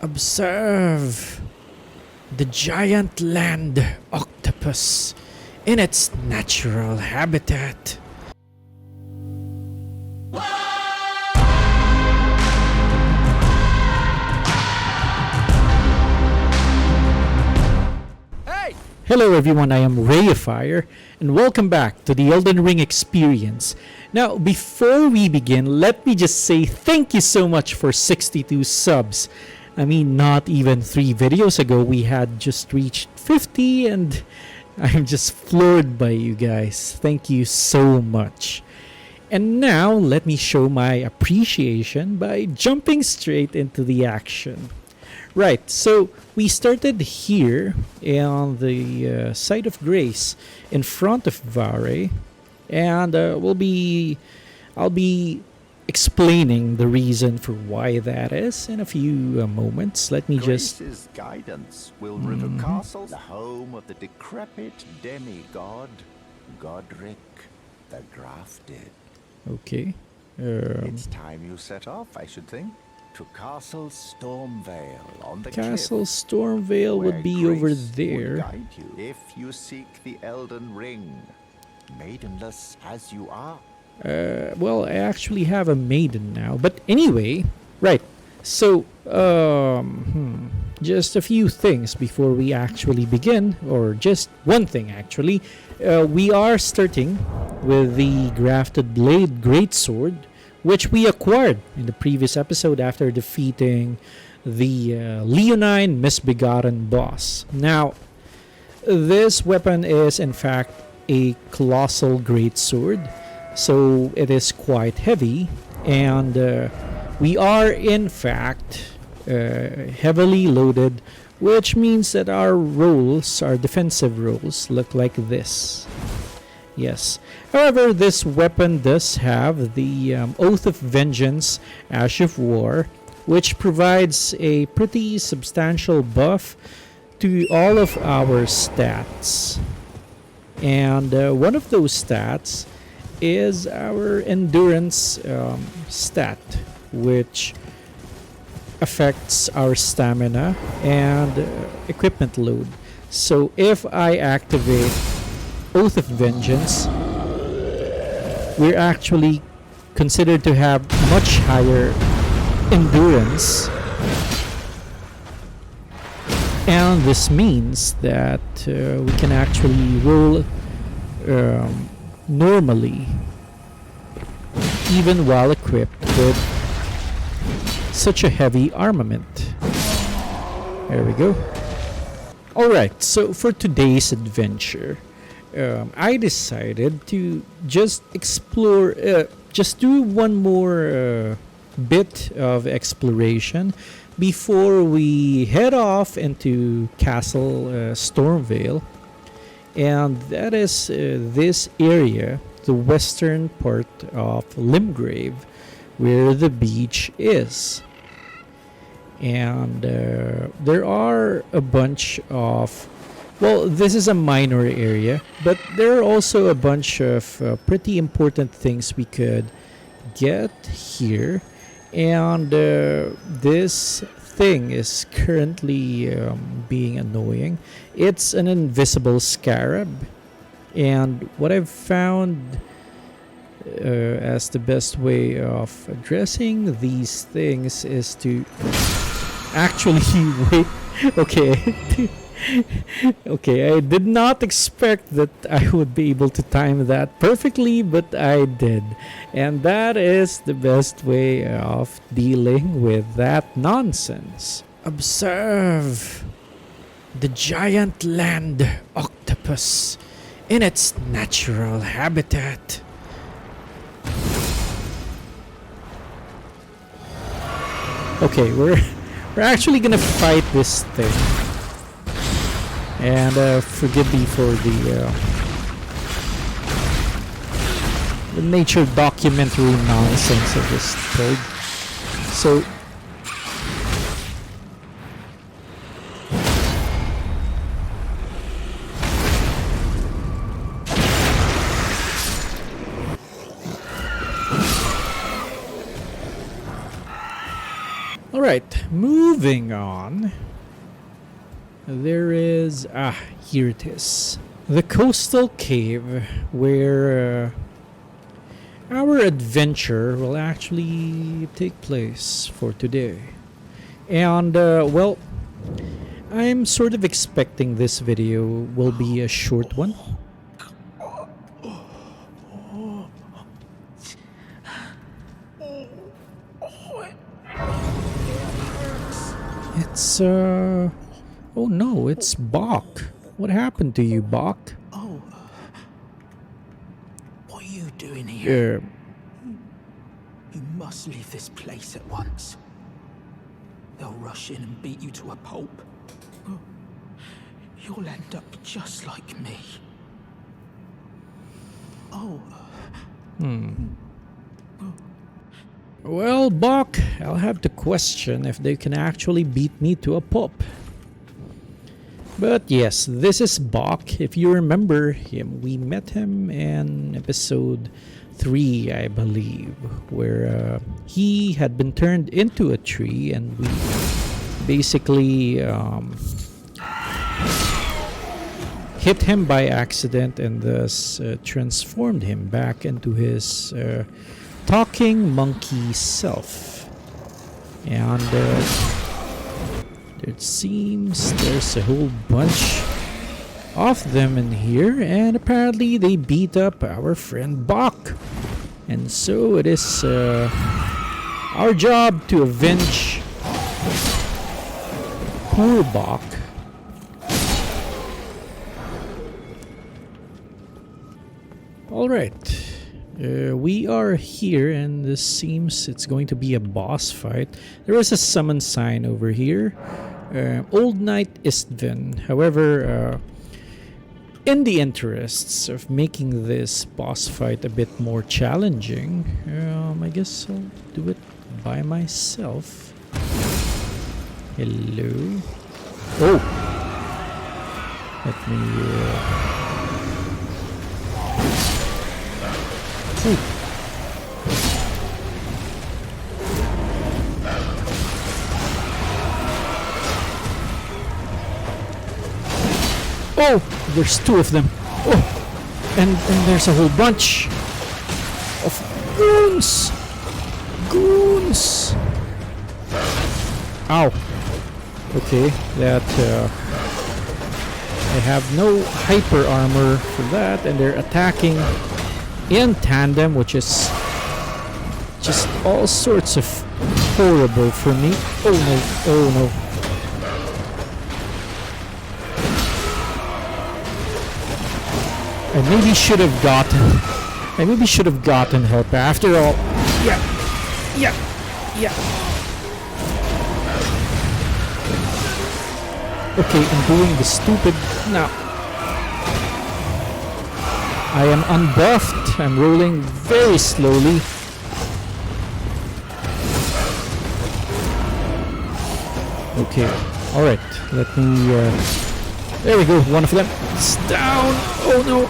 Observe the giant land octopus in its natural habitat. Hello everyone, I am Raeifier and welcome back to the Elden Ring experience. Now, before we begin, let me just say thank you so much for 62 subs. I mean, not even 3 videos ago we had just reached 50 and I'm just floored by you guys. Thank you so much. And now, let me show my appreciation by jumping straight into the action. Right, so we started here on the site of grace in front of Vare, and I'll be explaining the reason for why that is in a few moments. Let me Grace's guidance will River Castle, the home of the decrepit demigod Godric the Grafted. Okay. It's time you set off, I should think. To Castle Stormveil on the Castle cliff, Stormveil would be over Grace will there. guide you if you seek the Elden Ring, maidenless as you are. Well, I actually have a maiden now. But anyway, right. So, just a few things before we actually begin, or just one thing actually. We are starting with the Grafted Blade Greatsword, which we acquired in the previous episode after defeating the Leonine Misbegotten boss. Now, this weapon is in fact a colossal greatsword, so it is quite heavy, and we are in fact heavily loaded, which means that our rolls, our defensive rolls, look like this. Yes. However, this weapon does have the Oath of Vengeance, Ash of War, which provides a pretty substantial buff to all of our stats. And one of those stats is our endurance stat, which affects our stamina and equipment load. So if I activate Oath of Vengeance, we're actually considered to have much higher endurance, and this means that we can actually roll normally even while equipped with such a heavy armament. There we go. Alright, so for today's adventure, I decided to just explore, just do one more bit of exploration before we head off into Castle Stormveil, and that is this area, the western part of Limgrave, where the beach is. And there are a bunch of, well, this is a minor area, but there are also a bunch of pretty important things we could get here. And this thing is currently being annoying. It's an invisible scarab. And what I've found as the best way of addressing these things is to actually wait. Okay. Okay, I did not expect that I would be able to time that perfectly, but I did. And that is the best way of dealing with that nonsense. Observe the giant land octopus in its natural habitat. Okay, we're actually gonna fight this thing. And forgive me for the nature documentary nonsense of this thing. So Alright, moving on. There is... here it is. The coastal cave where our adventure will actually take place for today. And, well, I'm sort of expecting this video will be a short one. It's, oh no, it's Bach. What happened to you, Bach? Oh. What are you doing here? You must leave this place at once. They'll rush in and beat you to a pulp. You'll end up just like me. Oh. Well, Bach, I'll have to question if they can actually beat me to a pulp. But yes, this is Bach. If you remember him, we met him in episode 3, I believe, where he had been turned into a tree and we basically hit him by accident and thus transformed him back into his talking monkey self. And it seems there's a whole bunch of them in here, and apparently they beat up our friend Bach. And so it is our job to avenge poor Bach. Alright. We are here, and this seems it's going to be a boss fight. There is a summon sign over here. Old Knight Istvan. However, in the interests of making this boss fight a bit more challenging, I guess I'll do it by myself. Hello. Oh! Let me... Oh, there's 2 of them. Oh, and there's a whole bunch of goons. Goons. Ow. Okay, that I have no hyper armor for that, and they're attacking in tandem, which is just all sorts of horrible for me. Oh no, oh no. I maybe should have gotten help after all. Yeah. Okay, I'm doing the stupid now. I am unbuffed. I'm rolling very slowly. Okay, alright. Let me... there we go, one of them is down. Oh no.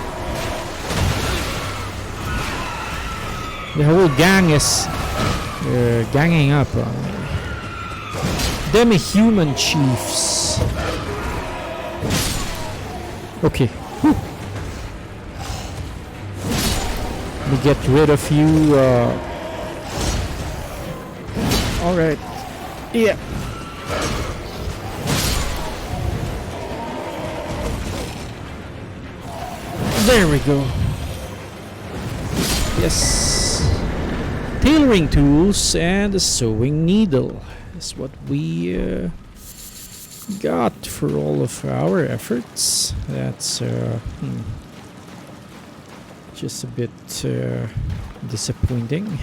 The whole gang is ganging up on me. Demi-human chiefs. Okay. Whew. Let me get rid of you. Alright. Yeah. There we go. Yes. Tailoring tools and a sewing needle is what we got for all of our efforts. That's just a bit disappointing.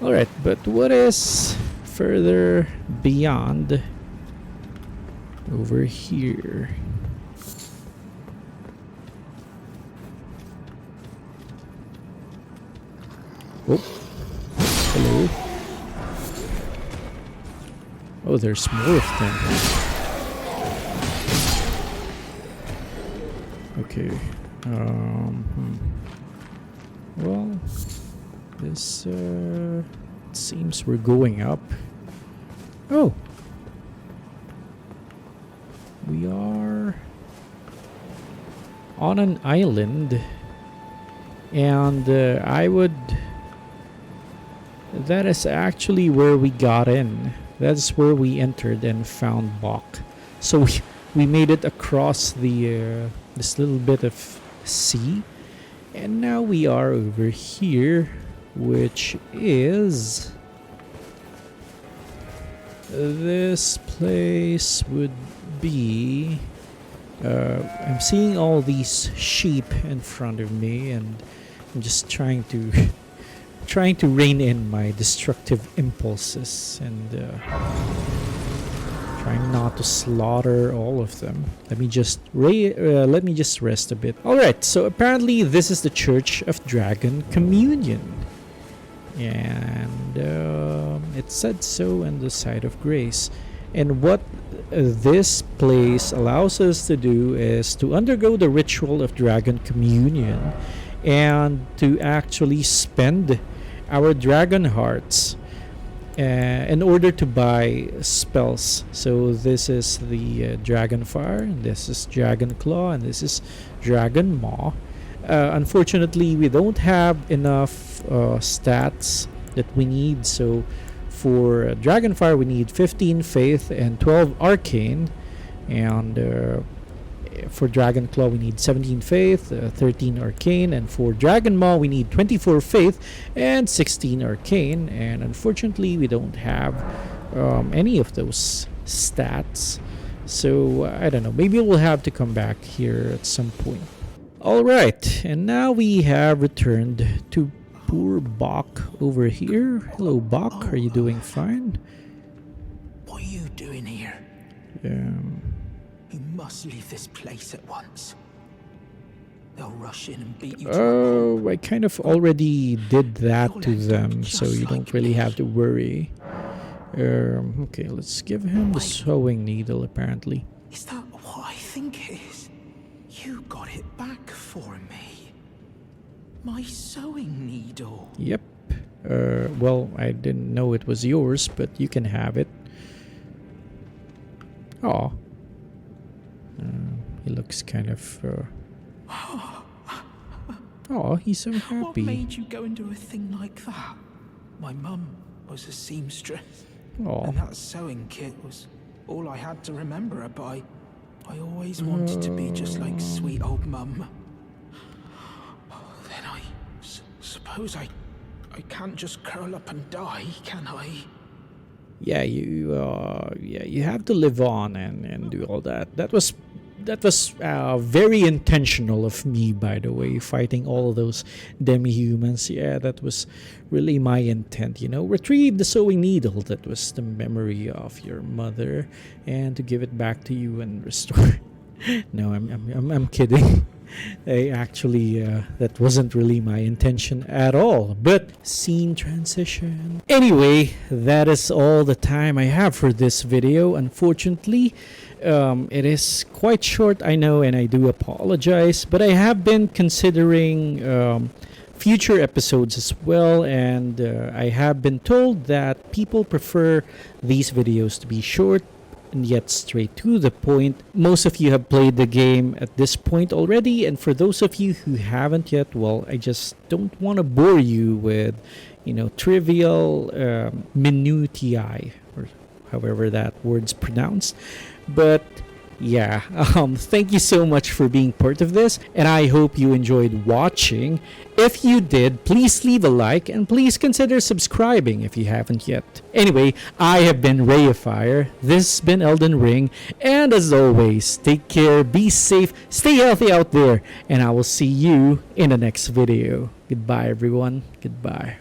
Alright, but what is further beyond over here? Oh, hello. Oh, there's more of them. Okay. Well, this seems we're going up. Oh. We are on an island. And that is actually where we got in. That's where we entered and found Bach. So we made it across the this little bit of sea. And now we are over here, which is... This place would be... I'm seeing all these sheep in front of me, and I'm just trying to rein in my destructive impulses and trying not to slaughter all of them. Let me just rest a bit. All right, so apparently this is the Church of Dragon Communion, and it said so in the Site of Grace. And what this place allows us to do is to undergo the ritual of Dragon Communion and to actually spend our dragon hearts in order to buy spells. So this is the Dragon Fire, and this is Dragon Claw, and this is Dragon Maw. Unfortunately, we don't have enough stats that we need, so for Dragonfire we need 15 Faith and 12 Arcane, and for Dragon Claw we need 17 Faith, 13 Arcane, and for Dragon Maw we need 24 Faith and 16 Arcane, and unfortunately we don't have any of those stats, so I don't know, maybe we'll have to come back here at some point. Alright, and now we have returned to poor Bach over here. Hello, Bach. Are you doing fine? What are you doing here? You must leave this place at once. They'll rush in and beat you. Oh, I kind of already did that to them, so you don't really have to worry. Okay, let's give him the sewing needle, apparently. Is that what I think it is? You got it back for me. My sewing needle. Yep. Well, I didn't know it was yours, but you can have it. Aw. He looks kind of... Aw, he's so happy. What made you go and do a thing like that? My mum was a seamstress. Aw. And that sewing kit was all I had to remember her by. I always wanted to be just like sweet old mum. Then I suppose I can't just curl up and die, can I? Yeah, you have to live on and do all that. That was very intentional of me, by the way, fighting all those demi-humans. Yeah, that was really my intent, you know. Retrieve the sewing needle that was the memory of your mother, and to give it back to you and restore. No, I'm kidding. I actually that wasn't really my intention at all. But scene transition. Anyway, that is all the time I have for this video. Unfortunately, it is quite short, I know, and I do apologize, but I have been considering future episodes as well, and I have been told that people prefer these videos to be short and yet straight to the point. Most of you have played the game at this point already, and for those of you who haven't yet, well, I just don't want to bore you with, you know, trivial minutiae, or however that word's pronounced. But yeah, thank you so much for being part of this, and I hope you enjoyed watching. If you did, please leave a like, and please consider subscribing if you haven't yet. Anyway, I have been Raeifier, this has been Elden Ring, and as always, take care, be safe, stay healthy out there, and I will see you in the next video. Goodbye, everyone. Goodbye.